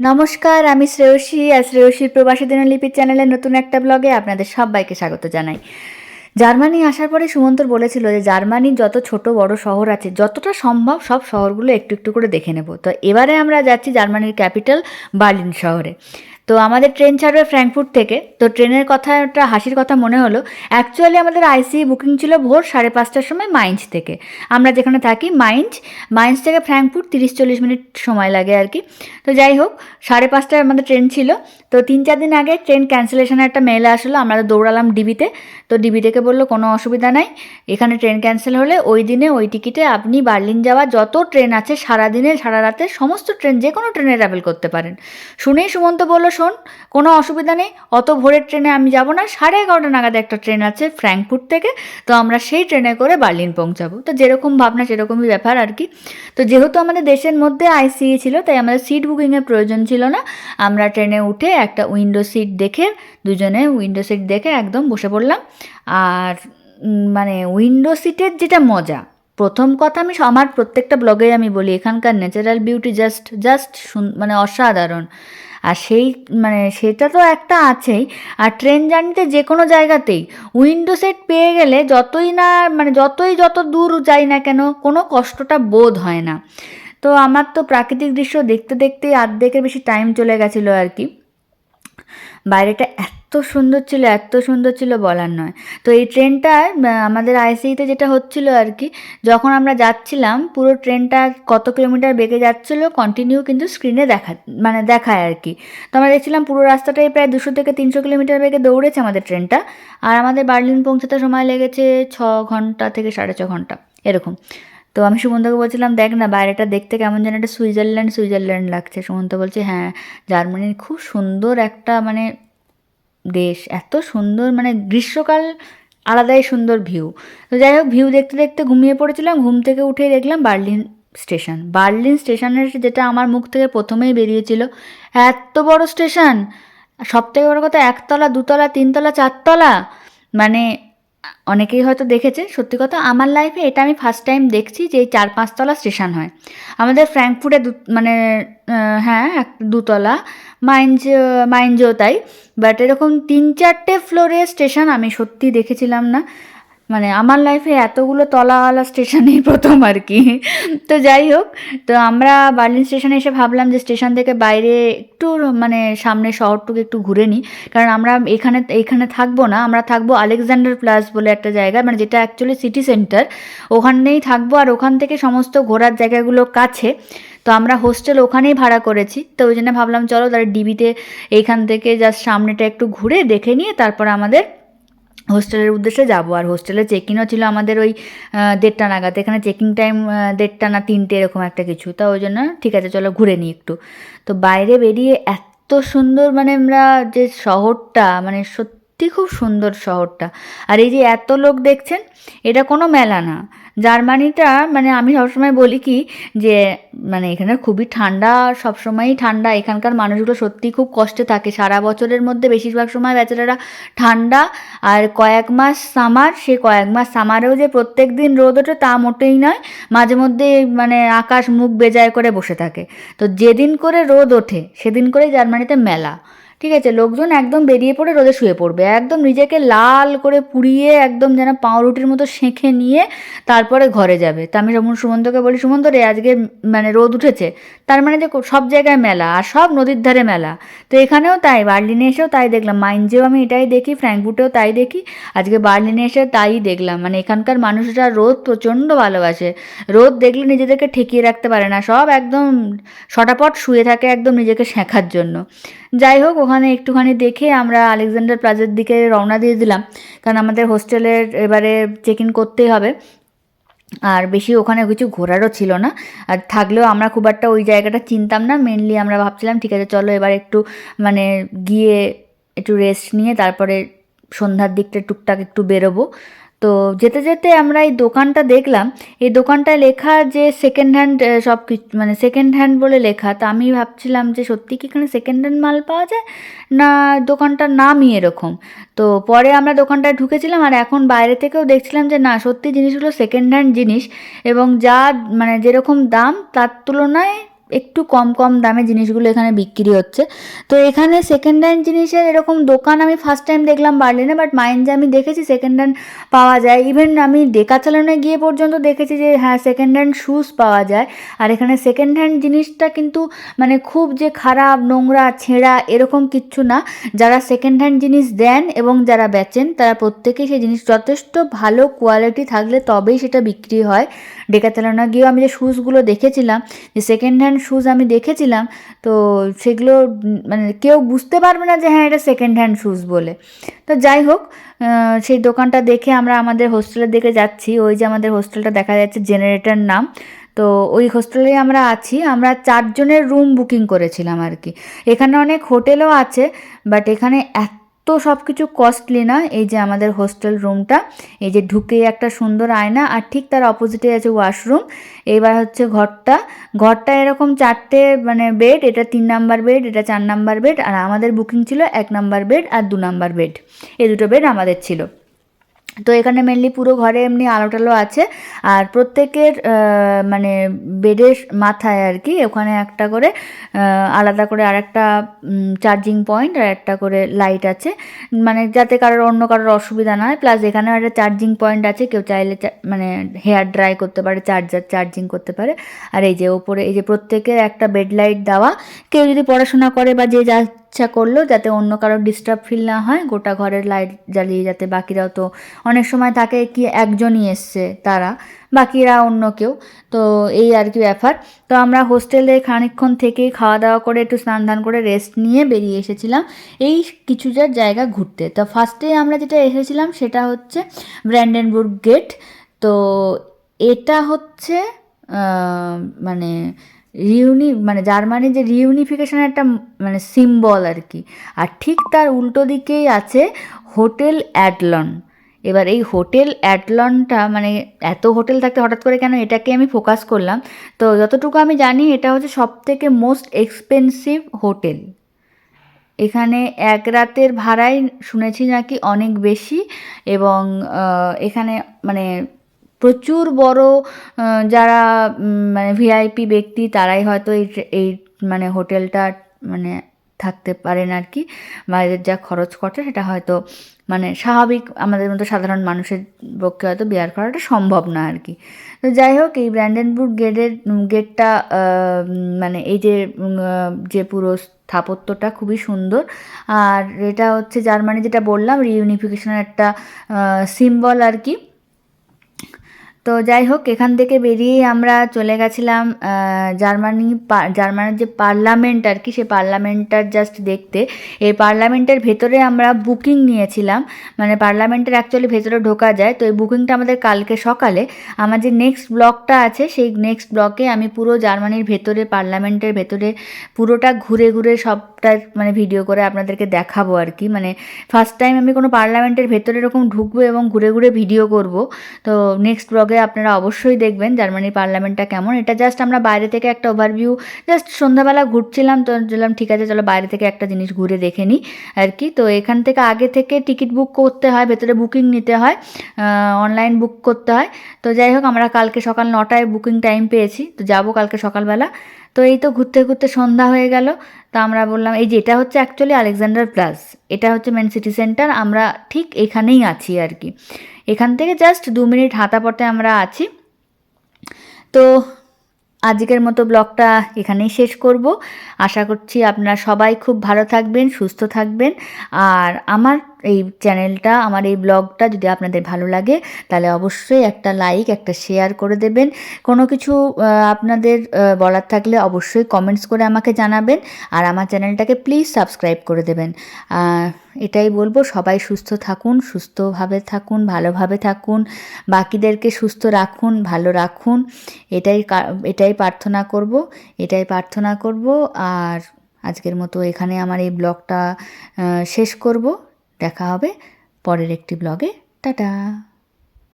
নমস্কার, আমি শ্রেয়সী আর শ্রেয়সীর প্রবাসী দিনলিপি চ্যানেলের নতুন একটা ব্লগে আপনাদের সবাইকে স্বাগত জানাই। জার্মানি আসার পরে সুমন্তর বলেছিল যে জার্মানির যত ছোট বড় শহর আছে যতটা সম্ভব সব শহরগুলো একটু একটু করে দেখে নেব। তো এবারে আমরা যাচ্ছি জার্মানির ক্যাপিটাল বার্লিন শহরে। তো আমাদের ট্রেন ছাড়বে ফ্র্যাঙ্কফুর্ট থেকে। তো ট্রেনের কথাটা হাসির কথা মনে হলো, অ্যাকচুয়ালি আমাদের আইসি বুকিং ছিল ভোর 5:30টার সময় মাইন্স থেকে। আমরা যেখানে থাকি মাইন্স থেকে ফ্র্যাঙ্কফুর্ট 30-40 মিনিট সময় লাগে আর কি। তো যাই হোক, 5:30টায় আমাদের ট্রেন ছিল। তো 3-4 দিন আগে ট্রেন ক্যান্সেলেশনের একটা মেল আসলো, আমরা দৌড়ালাম ডিবিতে। তো ডিবি থেকে বললো কোনো অসুবিধা নাই, এখানে ট্রেন ক্যান্সেল হলে ওই দিনে ওই টিকিটে আপনি বার্লিন যাওয়ার যত ট্রেন আছে সারাদিনে সারা রাতে সমস্ত ট্রেন যে কোনো ট্রেনে ট্রাভেল করতে পারেন। শুনেই সুমন্ত বললো, শোন কোনো অসুবিধা নেই, অত ভোরের ট্রেনে আমি যাব না, 11:30 নাগাদ একটা ট্রেন আছে ফ্র্যাঙ্কফুর্ট থেকে, তো আমরা সেই ট্রেনে করে বার্লিন পৌঁছাবো। তো যেরকম ভাবনা সেরকমই ব্যাপার আর কি। তো যেহেতু আমাদের দেশের মধ্যে আইসিই ছিল তাই আমাদের সিট বুকিংয়ের প্রয়োজন ছিল না। আমরা ট্রেনে উঠে একটা উইন্ডো সিট দেখে দুজনে উইন্ডো সিট দেখে একদম বসে পড়লাম। আর মানে উইন্ডো সিটের যেটা মজা, প্রথম কথা আমি আমার প্রত্যেকটা ব্লগে আমি বলি এখানকার ন্যাচারাল বিউটি জাস্ট মানে অসাধারণ। আর সেই মানে সেটা তো একটা আছেই। আর ট্রেন জার্নিতে যে কোনো জায়গাতেই উইন্ডো সিট পেয়ে গেলে যতই না মানে যত দূর যাই না কেন কোনো কষ্টটা বোধ হয় না। তো আমার তো প্রাকৃতিক দৃশ্য দেখতে দেখতে অর্ধেকের বেশি টাইম চলে গেছিলো আর কি। বাইরেটা এত সুন্দর ছিল বলার নয়। তো এই ট্রেনটার আমাদের আইসিইতে যেটা হচ্ছিল আর কি, যখন আমরা যাচ্ছিলাম পুরো ট্রেনটা কত কিলোমিটার বেগে যাচ্ছিল কন্টিনিউ কিন্তু স্ক্রিনে দেখায় আর কি। তো আমরা দেখছিলাম পুরো রাস্তাটাই প্রায় 200 থেকে 300 কিলোমিটার বেগে দৌড়েছে আমাদের ট্রেনটা। আর আমাদের বার্লিন পৌঁছাতে সময় লেগেছে 6 ঘন্টা থেকে 6.5 ঘন্টা এরকম। তো আমি সুমন্তকে বলছিলাম, দেখ না বাইরেটা দেখতে কেমন যেন একটা সুইজারল্যান্ড লাগছে। সুমন্ত বলছে, হ্যাঁ জার্মানির খুব সুন্দর একটা মানে দেশ, এত সুন্দর মানে গ্রীষ্মকাল আলাদাই সুন্দর ভিউ। তো যাই হোক, ভিউ দেখতে দেখতে ঘুমিয়ে পড়েছিলাম। ঘুম থেকে উঠেই দেখলাম বার্লিন স্টেশনের যেটা আমার মুখ থেকে প্রথমেই বেরিয়েছিল, এত বড় স্টেশন, সব থেকে বড় কথা 1তলা 2তলা 3তলা 4তলা। মানে অনেকেই হয়তো দেখেছে, সত্যি কথা আমার লাইফে এটা আমি ফার্স্ট টাইম দেখছি যে এই 4-5তলা স্টেশন হয়। আমাদের ফ্র্যাঙ্কফুর্টে মানে হ্যাঁ 2তলা, মাইনজেও তাই, বাট এরকম 3-4টে ফ্লোরে স্টেশন আমি সত্যি দেখেছিলাম না। মানে আমার লাইফে এতগুলো তলাওয়ালা স্টেশনেই প্রথম আর কি। তো যাই হোক, তো আমরা বার্লিন স্টেশনে এসে ভাবলাম যে স্টেশন থেকে বাইরে একটু মানে সামনে শহরটুকু একটু ঘুরে নিই, কারণ আমরা এখানে থাকবো না, আমরা থাকবো আলেকজান্ডার প্লাস বলে একটা জায়গা, মানে যেটা অ্যাকচুয়ালি সিটি সেন্টার, ওখানেই থাকবো। আর ওখান থেকে সমস্ত ঘোরার জায়গাগুলো কাছে। তো আমরা হোস্টেল ওখানেই ভাড়া করেছি, তো ওই জন্য ভাবলাম চলো তাহলে ডিবিতে এইখান থেকে জাস্ট সামনেটা একটু ঘুরে দেখে নিয়ে তারপর আমাদের হোস্টেলের উদ্দেশ্যে যাবো। আর হোস্টেলে চেক ইনও ছিল আমাদের ওই 1:30 নাগাদ। এখানে চেকিং টাইম 1:30 না 3টে এরকম একটা কিছু। তা ওই জন্য ঠিক আছে চলো ঘুরে নিই একটু। তো বাইরে বেরিয়ে এত সুন্দর মানে আমরা যে শহরটা, মানে সত্যি খুব সুন্দর শহরটা। আর এই যে এত লোক দেখছেন, এটা কোনো মেলা না। জার্মানিটা মানে আমি সবসময় বলি কি যে মানে এখানে খুবই ঠান্ডা, সবসময়ই ঠান্ডা। এখানকার মানুষগুলো সত্যিই খুব কষ্টে থাকে। সারা বছরের মধ্যে বেশিরভাগ সময় বেচারারা ঠান্ডা, আর কয়েক মাস সামার, সে কয়েক মাস সামারেও যে প্রত্যেক দিন রোদ ওঠে তা মোটেই নয়। মাঝে মধ্যে মানে আকাশ মুখ বেজায় করে বসে থাকে। তো যেদিন করে রোদ ওঠে সেদিন করেই জার্মানিতে মেলা, ঠিক আছে? লোকজন একদম বেরিয়ে পড়ে রোদে শুয়ে পড়বে, একদম নিজেকে লাল করে পুড়িয়ে একদম যেন পাউরুটির মতো সেঁকে নিয়ে তারপরে ঘরে যাবে। তা আমি সুমন্তকে বলি, সুমন্ত রে আজকে মানে রোদ উঠেছে, তার মানে যে সব জায়গায় মেলা আর সব নদীর ধারে মেলা। তো এখানেও তাই, বার্লিনে এসেও তাই দেখলাম, মাইনজেও আমি এটাই দেখি, ফ্র্যাঙ্কফুর্টেও তাই দেখি, আজকে বার্লিনে এসে তাই দেখলাম। মানে এখানকার মানুষরা রোদ প্রচণ্ড ভালোবাসে। রোদ দেখলে নিজেদেরকে ঠেকিয়ে রাখতে পারে না, সব একদম শটাপট শুয়ে থাকে একদম নিজেকে সেঁকার জন্য। যাই হোক, ওখানে একটুখানি দেখে আমরা আলেকজান্ডার প্লাজার দিকে রওনা দিয়ে দিলাম, কারণ আমাদের হোস্টেলের এবারে চেক ইন করতেই হবে। আর বেশি ওখানে কিছু ঘোরারও ছিল না, আর থাকলেও আমরা খুব একটা ওই জায়গাটা চিনতাম না। মেনলি আমরা ভাবছিলাম ঠিক আছে চলো এবার একটু মানে গিয়ে একটু রেস্ট নিয়ে তারপরে সন্ধ্যার দিকটা টুকটাক একটু বেরোবো। তো যেতে যেতে আমরা এই দোকানটা দেখলাম, এই দোকানটায় লেখা যে সেকেন্ড হ্যান্ড সব কিছু, মানে সেকেন্ড হ্যান্ড বলে লেখা। তো আমি ভাবছিলাম যে সত্যি কি এখানে সেকেন্ড হ্যান্ড মাল পাওয়া যায়, না দোকানটার নামই এরকম। তো পরে আমরা দোকানটায় ঢুকেছিলাম, আর এখন বাইরে থেকেও দেখছিলাম যে না সত্যি জিনিসগুলো সেকেন্ড হ্যান্ড জিনিস, এবং যা মানে যেরকম দাম তার তুলনায় একটু কম কম দামে জিনিসগুলো এখানে বিক্রি হচ্ছে। তো এখানে সেকেন্ড হ্যান্ড জিনিসের এরকম দোকান আমি ফার্স্ট টাইম দেখলাম বার্লিনে, বাট মাইনজে আমি দেখেছি সেকেন্ড হ্যান্ড পাওয়া যায়। ইভেন আমি ডেকাথলনে গিয়ে পর্যন্ত দেখেছি যে হ্যাঁ সেকেন্ড হ্যান্ড শ্যুজ পাওয়া যায়। আর এখানে সেকেন্ড হ্যান্ড জিনিসটা কিন্তু মানে খুব যে খারাপ, নোংরা, ছেঁড়া এরকম কিচ্ছু না। যারা সেকেন্ড হ্যান্ড জিনিস দেন এবং যারা বেচেন তারা প্রত্যেকেই সেই জিনিস যথেষ্ট ভালো কোয়ালিটি থাকলে তবেই সেটা বিক্রি হয়। ডেকাথলনে গিয়েও আমি যে শ্যুজগুলো দেখেছিলাম, যে সেকেন্ড হ্যান্ড শ্যুজ আমি দেখেছিলাম, তো সেগুলো মানে কেউ বুঝতে পারবে না যে হ্যাঁ এটা সেকেন্ড হ্যান্ড শ্যুজ বলে। তো যাই হোক, সেই দোকানটা দেখে আমরা আমাদের হোস্টেলের দিকে যাচ্ছি। ওই যে আমাদের হোস্টেলটা দেখা যাচ্ছে, জেনারেটর নাম। তো ওই হোস্টেলেই আমরা আছি। আমরা 4 জনের রুম বুকিং করেছিলাম আর কি। এখানে অনেক হোটেলও আছে, বাট এখানে এত সব কিছু কস্টলি না। এই যে আমাদের হোস্টেল রুমটা, এই যে ঢুকেই একটা সুন্দর আয়না, আর ঠিক তার অপোজিটে আছে ওয়াশরুম। এবার হচ্ছে ঘরটা এরকম 4টে মানে বেড, এটা 3 নাম্বার বেড, এটা 4 নাম্বার বেড, আর আমাদের বুকিং ছিল 1 নাম্বার বেড আর 2 নাম্বার বেড। এই দুটো বেড আমাদের ছিল। তো এখানে মেনলি পুরো ঘরে এমনি আলো টালো আছে, আর প্রত্যেকের মানে বেডের মাথায় আর কি ওখানে একটা করে আলাদা করে আরেকটা চার্জিং পয়েন্ট আর একটা করে লাইট আছে, মানে যাতে অন্য কারোর অসুবিধা না হয়। প্লাস এখানেও একটা চার্জিং পয়েন্ট আছে, কেউ চাইলে মানে হেয়ার ড্রাই করতে পারে, চার্জিং করতে পারে। আর এই যে ওপরে এই যে প্রত্যেকের একটা বেড লাইট দেওয়া, কেউ যদি পড়াশোনা করে বা যে যা ইচ্ছা করলো, যাতে অন্য কারোর ডিস্টার্ব ফিল না হয়, গোটা ঘরের লাইট জ্বালিয়ে, যাতে বাকিরাও তো অনেক সময় থাকে কি একজনই এসছে তারা, বাকিরা অন্য কেউ। তো এই আর কি ব্যাপার। তো আমরা হোস্টেলে খানিকক্ষণ থেকেই খাওয়া দাওয়া করে একটু স্নান ধান করে রেস্ট নিয়ে বেরিয়ে এসেছিলাম এই কিছুটার জায়গা ঘুরতে। তো ফার্স্টে আমরা যেটা এসেছিলাম সেটা হচ্ছে ব্র্যান্ডেনবুর্গ গেট। তো এটা হচ্ছে মানে মানে জার্মানির যে রিউনিফিকেশনের একটা মানে সিম্বল আর কি। আর ঠিক তার উল্টো দিকেই আছে হোটেল অ্যাডলন। এবার এই হোটেল অ্যাডলনটা মানে এত হোটেল থাকতে হঠাৎ করে কেন এটাকে আমি ফোকাস করলাম, তো যতটুকু আমি জানি এটা হচ্ছে সবথেকে মোস্ট এক্সপেন্সিভ হোটেল। এখানে এক রাতের ভাড়াই শুনেছি নাকি অনেক বেশি, এবং এখানে মানে প্রচুর বড় যারা মানে ভিআইপি ব্যক্তি তারাই হয়তো এই মানে হোটেলটা মানে থাকতে পারেন আর কি। বা এদের যা খরচ খরচা সেটা হয়তো মানে স্বাভাবিক আমাদের মতো সাধারণ মানুষের পক্ষে হয়তো বেয়ার করাটা সম্ভব না আর কি। তো যাই হোক, এই ব্র্যান্ডেনবুর্গ গেটটা মানে এই যে পুরো স্থাপত্যটা খুবই সুন্দর। আর এটা হচ্ছে জার্মানি, যেটা বললাম রিইউনিফিকেশনের একটা সিম্বল আর কি। তো যাই হোক, এখান থেকে বেরিয়েই আমরা চলে গেছিলাম জার্মানির যে পার্লামেন্ট আর কি, সেই পার্লামেন্টটার জাস্ট দেখতে। এই পার্লামেন্টের ভেতরে আমরা বুকিং নিয়েছিলাম, মানে পার্লামেন্টের অ্যাকচুয়ালি ভেতরে ঢোকা যায়। তো এই বুকিংটা আমাদের কালকে সকালে। আমার যে নেক্সট ব্লগটা আছে সেই নেক্সট ব্লগে আমি পুরো জার্মানির ভেতরে, পার্লামেন্টের ভেতরে পুরোটা ঘুরে ঘুরে সবটা মানে ভিডিও করে আপনাদেরকে দেখাবো আর কি। মানে ফার্স্ট টাইম আমি কোনো পার্লামেন্টের ভেতরে এরকম ঢুকবো এবং ঘুরে ঘুরে ভিডিও করব। তো নেক্সট ব্লগে আপনারা অবশ্যই দেখবেন জার্মানির পার্লামেন্টটা কেমন। এটা জাস্ট আমরা বাইরে থেকে একটা ওভারভিউ, জাস্ট সন্ধ্যাবেলা ঘুরছিলাম তো বললাম ঠিক আছে চলো বাইরে থেকে একটা জিনিস ঘুরে দেখে নিই আর কি। তো এখান থেকে আগে থেকে টিকিট বুক করতে হয়, ভেতরে বুকিং নিতে হয়, অনলাইন বুক করতে হয়। তো যাই হোক, আমরা কালকে সকাল 9টায় বুকিং টাইম পেয়েছি, তো যাবো কালকে সকালবেলা। তো এই তো ঘুরতে ঘুরতে সন্ধ্যা হয়ে গেল। তো আমরা বললাম এই যে এটা হচ্ছে অ্যাকচুয়ালি আলেকজান্ডার প্লাস, এটা হচ্ছে মেন সিটি সেন্টার, আমরা ঠিক এখানেই আছি আর কি। এখান থেকে জাস্ট 2 মিনিট হাঁটা পথে আমরা আছি। তো আজকের মতো ব্লগটা এখানেই শেষ করব। আশা করছি আপনারা সবাই খুব ভালো থাকবেন, সুস্থ থাকবেন। আর আমার এই চ্যানেলটা, আমার এই ব্লগটা যদি আপনাদের ভালো লাগে তাহলে অবশ্যই একটা লাইক, একটা শেয়ার করে দেবেন। কোনো কিছু আপনাদের বলার থাকলে অবশ্যই কমেন্টস করে আমাকে জানাবেন। আর আমার চ্যানেলটাকে প্লিজ সাবস্ক্রাইব করে দেবেন। এটাই বলবো, সবাই সুস্থ থাকুন, সুস্থভাবে থাকুন, ভালোভাবে থাকুন, বাকিদেরকে সুস্থ রাখুন, ভালো রাখুন। এটাই প্রার্থনা করব। আর আজকের মতো এখানে আমার এই ব্লগটা শেষ করব। দেখা হবে পরের একটি ব্লগে। টাটা।